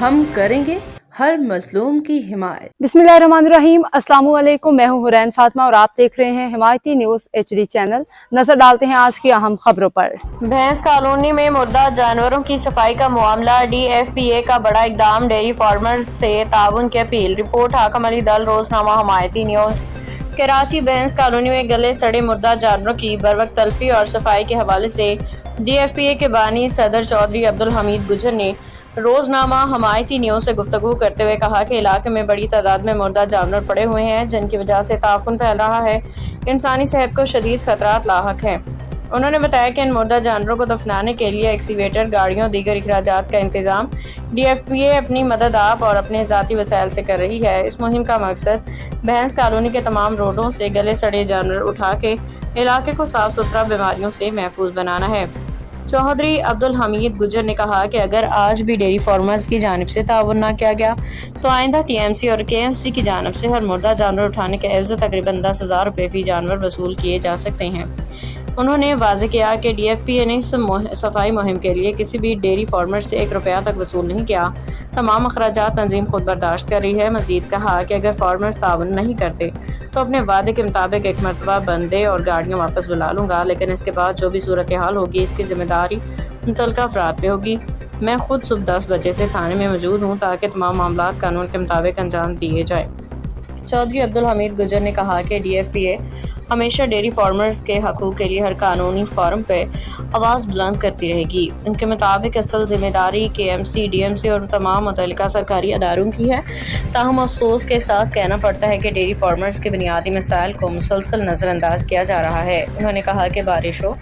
हम करेंगे हर मजलूम की हिमायत। बिस्मिल्लाहिर्रहमानिर्रहीम। अस्सलाम वालेकुम। मैं हूँ हुरैन फातिमा और आप देख रहे हैं हिमायती न्यूज HD चैनल। नजर डालते हैं आज की अहम खबरों पर। भैंस कॉलोनी में मुर्दा जानवरों की सफाई का मामला, DFPA का बड़ा इकदाम, डेयरी फार्मर्स से ताउन की अपील। रिपोर्ट हाकम अली दल, रोजनामा हिमायती न्यूज। कराची भैंस कॉलोनी में गले सड़े मुर्दा जानवरों की बरवक्त तलफी और सफाई के हवाले से DFPA के बानी सदर चौधरी अब्दुल हमीद गुजर ने रोजनामा हमायती न्यूज़ से गुफ्तगू करते हुए कहा कि इलाके में बड़ी तादाद में मुर्दा जानवर पड़े हुए हैं, जिनकी वजह से ताफुन फैल रहा है, इंसानी सेहत को शदीद खतरात लाहक हैं। उन्होंने बताया कि इन मुर्दा जानवरों को दफनाने के लिए एक्सीवेटर, गाड़ियों, दीगर अखराजात का इंतजाम DFPA अपनी मदद आप और अपने ज़ाती वसाइल से कर रही है। इस मुहिम का मकसद भैंस कॉलोनी के तमाम रोडों से गले सड़े जानवर उठा के इलाके को साफ सुथरा बीमारियों से महफूज बनाना है। चौधरी अब्दुल हमीद गुजर ने कहा कि अगर आज भी डेयरी फार्मर्स की जानिब से ताउन न किया गया तो आइंदा TMC और KMC की जानिब से हर मुर्दा जानवर उठाने के एवज़ तकरीबन 10,000 रुपये फ़ी जानवर वसूल किए जा सकते हैं। उन्होंने वाज़ेह किया कि DFPA ने सफाई मुहिम के लिए किसी भी डेयरी फार्मर से 1 रुपया तक वसूल नहीं किया। तमाम अखराजात तंजीम खुद बर्दाश्त कर रही है। मज़ीद कहा कि अगर फार्मर्स ताउन नहीं करते तो अपने वादे के मुताबिक एक मरतबा बंदे और गाड़ियाँ वापस बुला लूँगा, लेकिन इसके बाद जो भी सूरत हाल होगी इसकी जिम्मेदारी मुतल्लिका अफराद पे होगी। मैं खुद सुबह 10 बजे से थाने में मौजूद हूँ ताकि तमाम मामला कानून के मुताबिक अंजाम दिए जाए। चौधरी अब्दुल हमीद गुजर ने कहा कि DFPA हमेशा डेयरी फार्मर्स के हकूक़ के लिए हर कानूनी फॉर्म पे आवाज़ बुलंद करती रहेगी। उनके मुताबिक असल जिम्मेदारी KMC, DMC और तमाम मुतल्लिका सरकारी अदारों की है। ताहम अफसोस के साथ कहना पड़ता है कि डेयरी फार्मर्स के बुनियादी मसाइल को मुसलसल नज़रअंदाज किया जा रहा है। उन्होंने कहा कि बारिश हो,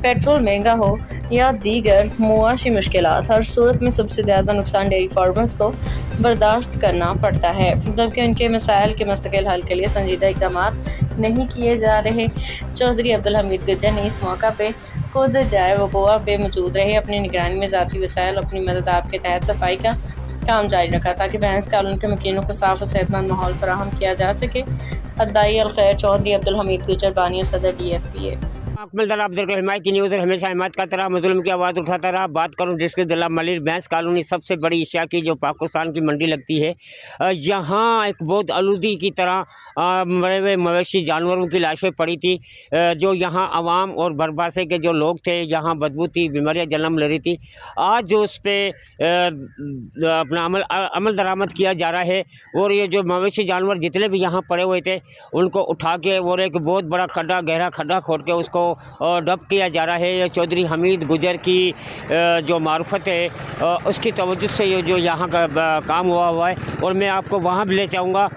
पेट्रोल महंगा हो या दीगर मुआशी मुश्किलात, हर सूरत में सबसे ज़्यादा नुकसान डेयरी फार्मर्स को बर्दाश्त करना पड़ता है, जबकि उनके मसाइल के मुस्तकिल हल के लिए संजीदा इक़दाम नहीं किए जा रहे। चौधरी अब्दुल हमीद गुजर ने इस मौका पे खुद जाए वक़ुआ पे मौजूद रहे, अपनी निगरानी में ज़ाती वसाइल अपनी मदद आपके तहत सफाई का काम जारी रखा ताकि भैंस कॉलोनी के मकीनों को साफ़ और सेहतमंद माहौल फराहम किया जा सके। अद्दाई अल खैर चौधरी अब्दुल हमीद गुजर, बानी सदर DFPA। आप देख रहे हिमायती न्यूज़ और हमेशा हिमायत करता रहा, मज़लूम की आवाज़ उठाता रहा। बात करूं जिसके दिला मलिर भैंस कॉलोनी सबसे बड़ी एशिया की जो पाकिस्तान की मंडी लगती है, यहाँ एक बहुत आलूदी की तरह मरे हुए मवेशी जानवरों की लाशें पड़ी थी। जो यहाँ आवाम और बरबासे के जो लोग थे, यहाँ बदबू थी, बीमारियाँ जन्म ले रही थी। आज जो उस पर अपना अमल दरामद किया जा रहा है और ये जो मवेशी जानवर जितने भी यहाँ पड़े हुए थे उनको उठा के और एक बहुत बड़ा खड्डा, गहरा खड्डा खोद के उसको डंप किया जा रहा है। ये चौधरी हमीद गुजर की जो मार्फत है उसकी तवज्जो से ये जो यहाँ का काम हुआ है। और मैं आपको वहाँ भी ले जाऊँगा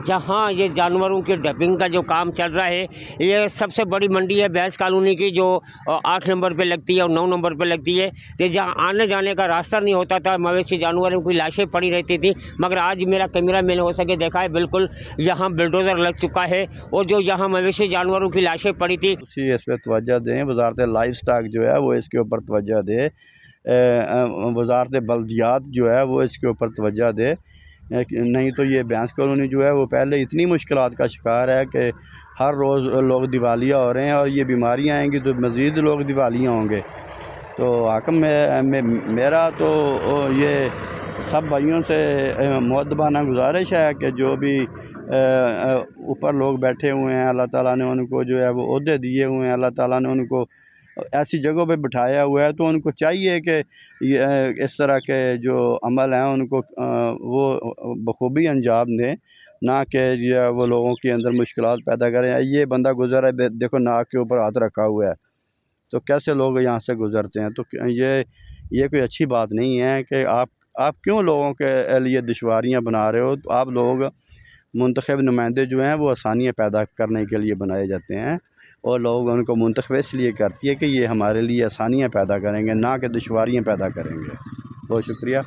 जहाँ ये जानवरों के डंपिंग का जो काम चल रहा है। ये सबसे बड़ी मंडी है भैंस कॉलोनी की, जो 8 नंबर पे लगती है और 9 नंबर पे लगती है। तो जहाँ आने जाने का रास्ता नहीं होता था, मवेशी जानवरों की लाशें पड़ी रहती थी, मगर आज मेरा कैमरा मैंने हो सके देखा है, बिल्कुल यहाँ बुलडोज़र लग चुका है और जो यहाँ मवेशी जानवरों की लाशें पड़ी थी इस पर तवज्जो दें। वजारत लाइफ स्टाक जो है वो इसके ऊपर तवज्जो दे, वजारत बल्दियात जो है वो इसके ऊपर तवज्जो दे। नहीं तो ये भैंस कॉलोनी जो है वो पहले इतनी मुश्किलात का शिकार है कि हर रोज़ लोग दिवालिया हो रहे हैं और ये बीमारियाँ आएंगी तो मज़ीद लोग दिवालिया होंगे। तो हाकम मेरा तो ये सब भाइयों से मुअद्दबाना गुजारिश है कि जो भी ऊपर लोग बैठे हुए हैं, अल्लाह ताला ने उनको जो है वो ओहदे दिए हुए हैं, अल्लाह ताला ने उनको ऐसी जगहों पे बिठाया हुआ है, तो उनको चाहिए कि इस तरह के जो अमल हैं उनको वो बखूबी अंजाम दें, ना कि जो वो लोगों के अंदर मुश्किलात पैदा करें। ये बंदा गुज़र है, देखो नाक के ऊपर हाथ रखा हुआ है, तो कैसे लोग यहाँ से गुज़रते हैं। तो ये कोई अच्छी बात नहीं है कि आप क्यों लोगों के लिए दुश्वारियाँ बना रहे हो। तो आप लोग मुंतखब नुमाइंदे जो हैं वो आसानियाँ पैदा करने के लिए बनाए जाते हैं और लोग उनको मुंतखब इसलिए करती है कि ये हमारे लिए आसानियाँ पैदा करेंगे, ना कि दुश्वारियाँ पैदा करेंगे। बहुत शुक्रिया,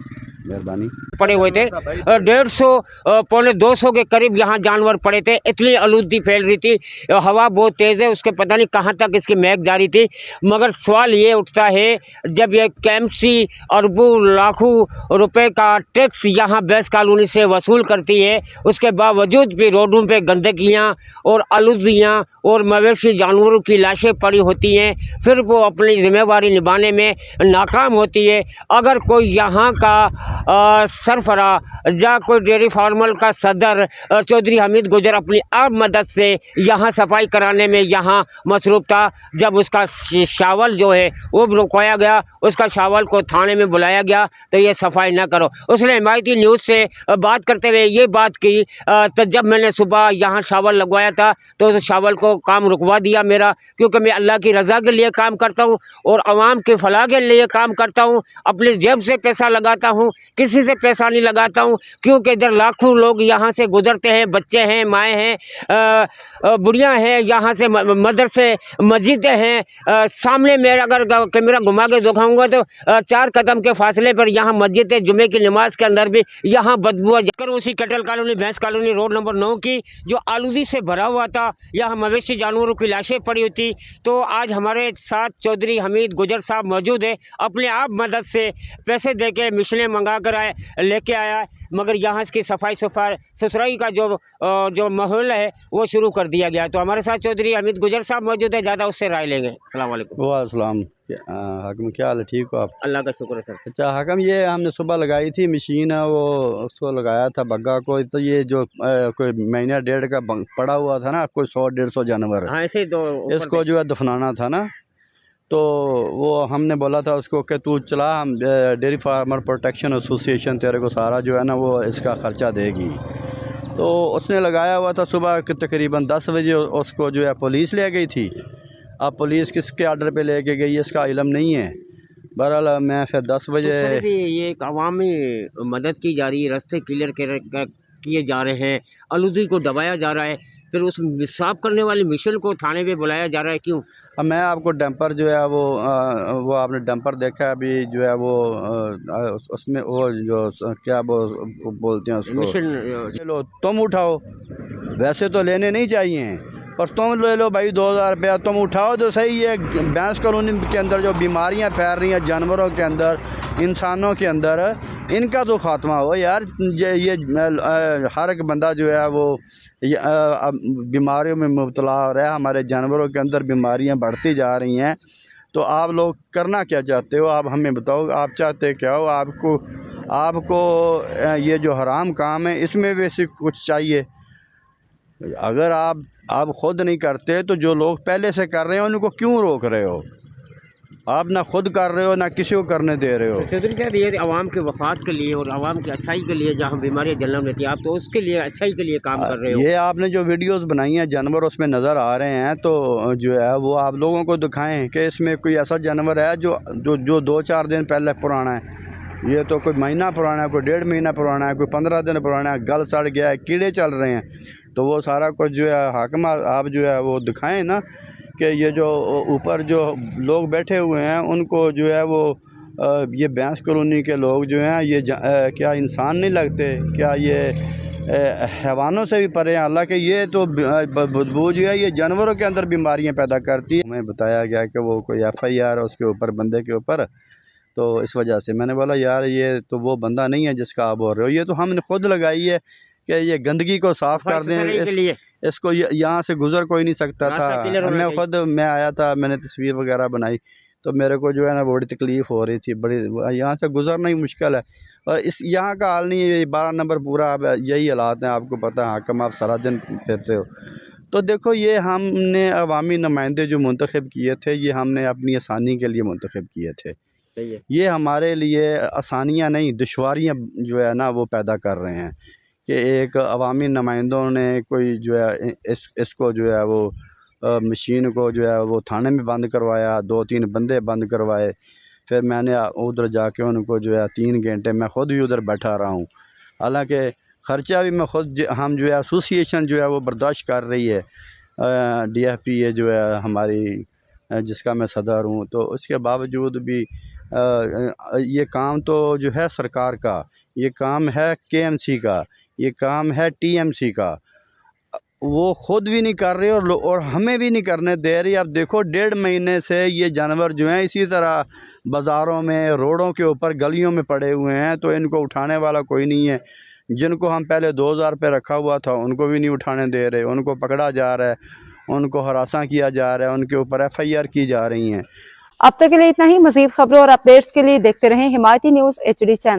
मेहरबानी। पड़े हुए थे 150 पौने 200 के करीब यहाँ जानवर पड़े थे। इतनी आलूदी फैल रही थी, हवा बहुत तेज़ है, उसके पता नहीं कहाँ तक इसकी महक जा रही थी। मगर सवाल ये उठता है, जब ये KMC अरबों लाखों रुपए का टैक्स यहाँ भैंस कॉलोनी से वसूल करती है, उसके बावजूद भी रोडों पे गंदगियाँ और आलूदियाँ और मवेशी जानवरों की लाशें पड़ी होती हैं, फिर वो अपनी जिम्मेवारी निभाने में नाकाम होती है। अगर कोई यहाँ का सरफरा या कोई डेयरी फार्मर का सदर चौधरी हमीद गुजर अपनी आप मदद से यहाँ सफाई कराने में यहाँ मसरूफ़ था, जब उसका शावल जो है वो रुकवाया गया, उसका शावल को थाने में बुलाया गया तो ये सफाई ना करो। उसने हिमायती न्यूज़ से बात करते हुए ये बात की, तो जब मैंने सुबह यहाँ शावल लगवाया था तो उस शावल को काम रुकवा दिया मेरा, क्योंकि मैं अल्लाह की रज़ा के लिए काम करता हूँ और आवाम के फलाह के लिए काम करता हूँ। अपनी जेब से पैसा लगाता हूँ, किसी से पैसा नहीं लगाता हूँ, क्योंकि इधर लाखों लोग यहाँ से गुजरते हैं, बच्चे हैं, माएँ हैं, बुढ़ियाँ हैं, यहाँ से मदरसे मस्जिदें हैं। सामने मेरा अगर कैमरा घुमा के दिखाऊंगा तो 4 कदम के फासले पर यहाँ मस्जिद है। जुमे की नमाज के अंदर भी यहाँ बदबू जाकर उसी कटल कॉलोनी, भैंस कॉलोनी, रोड नंबर 9 की जो आलूदी से भरा हुआ था, यहाँ मवेशी जानवरों की लाशें पड़ी होती। तो आज हमारे साथ चौधरी हमीद गुजर साहब मौजूद है, अपने आप मदद से पैसे दे के मिशलें मंगा कर लेके आया है, मगर यहाँ इसकी सफाई सुथराई का जो माहौल है वो शुरू कर दिया गया। तो हमारे साथ चौधरी हमीद गुजर साहब मौजूद है, ज़्यादा उससे राय लेंगे। अस्सलाम वालेकुम। वालेकुम। हाकिम क्या हाल है, ठीक हो आप? अल्लाह का शुक्र है सर। अच्छा हाकिम, ये हमने सुबह लगाई थी मशीन है, वो उसको लगाया था बग्गा को, तो ये जो कोई महीना डेढ़ का पड़ा हुआ था ना, कोई 100-150 जानवर, हाँ ऐसे तो इसको जो है दफनाना था ना, तो वो हमने बोला था उसको कि तू चला, हम डेयरी फार्मर प्रोटेक्शन एसोसिएशन तेरे को सारा जो है ना वो इसका ख़र्चा देगी। तो उसने लगाया हुआ था सुबह के तकरीबन 10 बजे, उसको जो है पुलिस ले गई थी। अब पुलिस किसके आर्डर पे लेके गई इसका इल्म नहीं है। बहरहाल मैं फिर 10 बजे तो ये एक अवामी मदद की जा रही है, रास्ते क्लियर किए जा रहे हैं, आलूदी को दबाया जा रहा है, फिर उस साफ करने वाली मिशन को थाने पे बुलाया जा रहा है, क्यों? अब मैं आपको डंपर जो है वो आपने डंपर देखा है अभी जो है वो उसमें वो जो क्या वो बोलते हैं उसको, मिशन लो तुम उठाओ, वैसे तो लेने नहीं चाहिए पर तुम ले लो भाई 2000 रुपया, तुम उठाओ तो सही। है भैंस कॉलोनी के अंदर जो बीमारियां फैल रही हैं जानवरों के अंदर, इंसानों के अंदर, इनका तो खात्मा हो यार। ये हर एक बंदा जो है वो बीमारियों में मुब्तला हो रहा है, हमारे जानवरों के अंदर बीमारियां बढ़ती जा रही हैं। तो आप लोग करना क्या चाहते हो, आप हमें बताओ, आप चाहते क्या हो? आपको ये जो हराम काम है इसमें वैसे कुछ चाहिए? अगर आप ख़ुद नहीं करते तो जो लोग पहले से कर रहे हैं उनको क्यों रोक रहे हो? आप ना खुद कर रहे हो ना किसी को करने दे रहे हो। चौधरी कह रही है आवाम के वफात के लिए और आवाम की अच्छाई के लिए, जहाँ बीमारियाँ जन्म लेती है, आप तो उसके लिए अच्छाई के लिए काम कर रहे हो। ये आपने जो वीडियोस बनाई हैं जानवर उसमें नज़र आ रहे हैं, तो जो है वो आप लोगों को दिखाएं कि इसमें कोई ऐसा जानवर है जो 2-4 दिन पहले पुराना है। ये तो कोई महीना पुराना है, कोई 1.5 महीना पुराना है, कोई 15 दिन पुराना है, गल सड़ गया है, कीड़े चल रहे हैं। तो वो सारा कुछ जो है हाकिम आप जो है वो दिखाएं ना कि ये जो ऊपर जो लोग बैठे हुए हैं उनको जो है वो ये भैंस कॉलोनी के लोग जो हैं ये क्या इंसान नहीं लगते क्या? ये हैवानों से भी परे हैं। हालांकि ये तो बदबू जो है ये जानवरों के अंदर बीमारियां पैदा करती है। हमें बताया गया कि वो कोई FIR है उसके ऊपर, बंदे के ऊपर, तो इस वजह से मैंने बोला यार ये तो वो बंदा नहीं है जिसका आप बोल रहे हो, ये तो हमने खुद लगाई है कि ये गंदगी को साफ़ कर दें, इसको यहाँ से गुज़र कोई नहीं सकता था। मैं आया था, मैंने तस्वीर वगैरह बनाई, तो मेरे को जो है ना बड़ी तकलीफ़ हो रही थी, बड़ी यहाँ से गुज़रना ही मुश्किल है। और इस यहाँ का हाल नहीं है, 12 नंबर पूरा अब यही हालात हैं, आपको पता है हाकिम, आप सारा दिन फिरते हो। तो देखो ये हमने अवामी नुमाइंदे जो मुंतखब किए थे, ये हमने अपनी आसानी के लिए मुंतखब किए थे। ये हमारे लिए आसानियाँ नहीं दुश्वारियाँ जो है ना वो पैदा कर रहे हैं कि एक अवामी नुमाइंदों ने कोई जो है इसको जो है वो मशीन को जो है वो थाने में बंद करवाया, 2-3 बंदे बंद करवाए। फिर मैंने उधर जाके उनको जो है 3 घंटे मैं ख़ुद भी उधर बैठा रहा हूँ। हालांकि ख़र्चा भी मैं ख़ुद, हम जो है एसोसिएशन जो है वो बर्दाश्त कर रही है, DFPA जो है हमारी, जिसका मैं सदर हूँ। तो उसके बावजूद भी ये काम तो जो है सरकार का, ये काम है KMC का, ये काम है TMC का, वो ख़ुद भी नहीं कर रहे और हमें भी नहीं करने दे रही। अब देखो 1.5 महीने से ये जानवर जो हैं इसी तरह बाज़ारों में, रोडों के ऊपर, गलियों में पड़े हुए हैं, तो इनको उठाने वाला कोई नहीं है। जिनको हम पहले 2000 पे रखा हुआ था उनको भी नहीं उठाने दे रहे, उनको पकड़ा जा रहा है। उनको हरासा किया जा रहा है, उनके ऊपर FIR की जा रही हैं। अब तक के लिए इतना ही। मजीद खबरों और अपडेट्स के लिए देखते रहें हिमायती न्यूज़ HD चैनल।